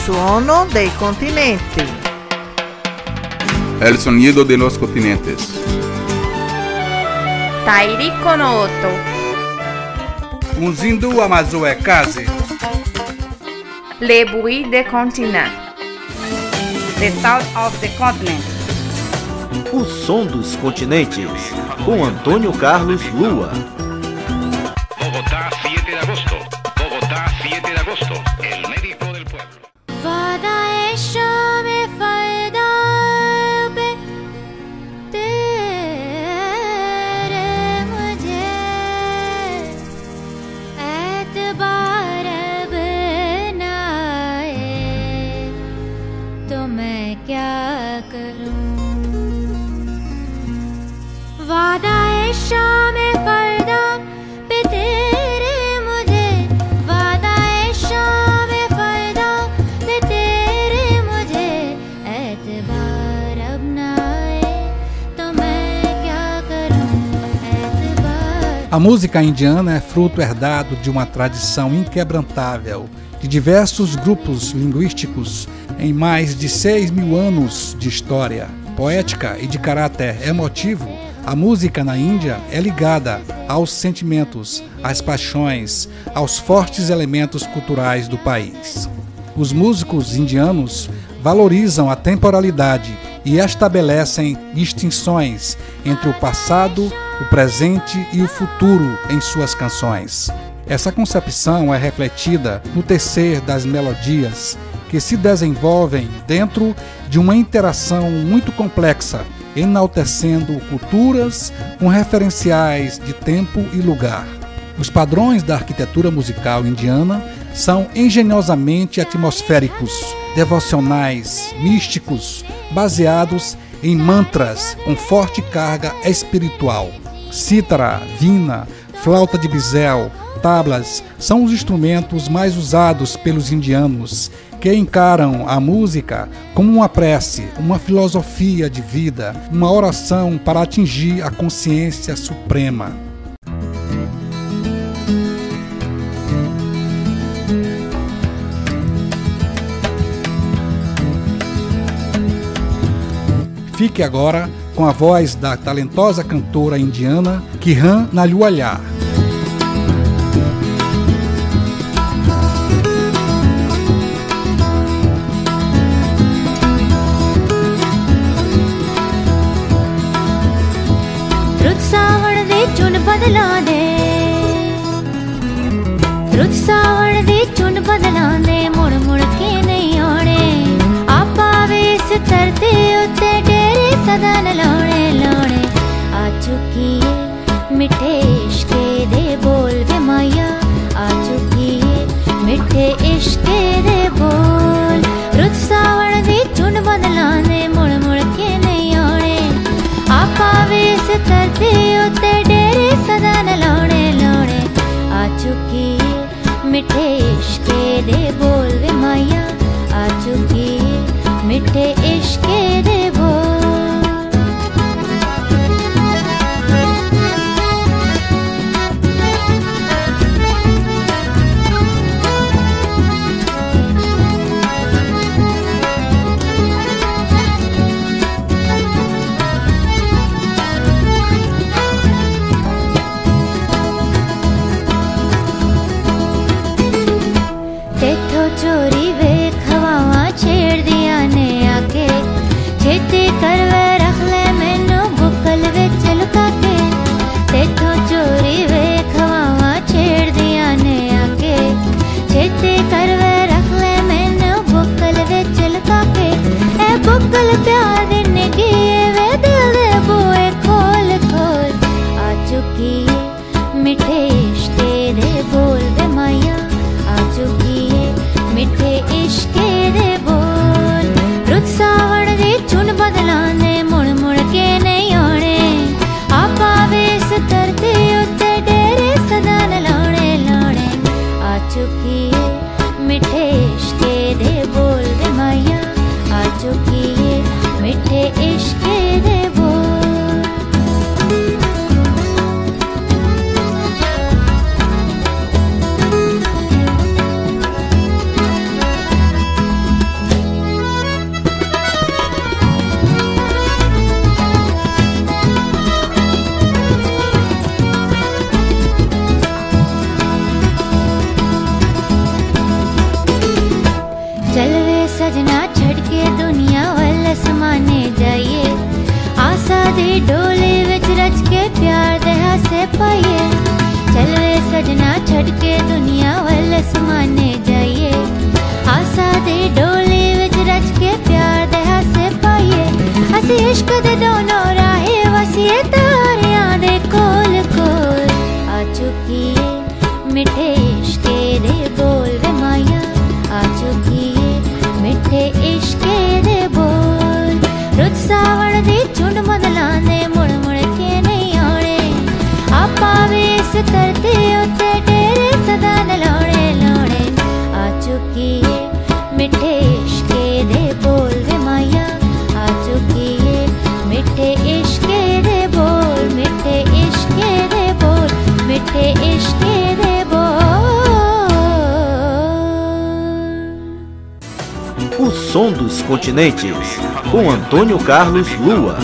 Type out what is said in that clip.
suono dei continenti. El sonido de los continentes. Tairiko no Oto. Muzindu Amazoe Kazi. Le bruit des continents. The sound of the continent. O som dos continentes, com Antônio Carlos Lua. Bogotá, 7 de agosto. Bogotá, 7 de agosto. El médico del pueblo. A música indiana é fruto herdado de uma tradição inquebrantável de diversos grupos linguísticos em mais de 6.000 anos de história poética e de caráter emotivo. A música na Índia é ligada aos sentimentos, às paixões, aos fortes elementos culturais do país. Os músicos indianos valorizam a temporalidade e estabelecem distinções entre o passado, o presente e o futuro em suas canções. Essa concepção é refletida no tecer das melodias, que se desenvolvem dentro de uma interação muito complexa, enaltecendo culturas com referenciais de tempo e lugar. Os padrões da arquitetura musical indiana são engenhosamente atmosféricos, devocionais, místicos, baseados em mantras com forte carga espiritual. Cítara, vina, flauta de bisel, tablas são os instrumentos mais usados pelos indianos, que encaram a música como uma prece, uma filosofia de vida, uma oração para atingir a consciência suprema. Fique agora com a voz da talentosa cantora indiana Kiran Naliwala. छड़ के दुनिया वाले समाने जाइए आसा दे डोले विच रच के प्यार दे हासे पाइए असी इश्क दे दोनों राहे वसीए तारियां दे कोल कोल आ चुकी है मिठे इश्क दे बोल वे माया आ चुकी है मिठे इश्क दे बोल रुत सावण दी झुंड बदलां दे मुड़ मुड़ के नहीं आने आपा वे इस धरती उत्ते डेरे सदा न लाने लाने आ चुकी है मिठे इश्क दे बोल वे माया आ चुकी है मिठे इश्क दे बोल मिठे इश्क दे बोल मिठे इश्क दे बोल O som dos continentes, com Antônio Carlos Lua.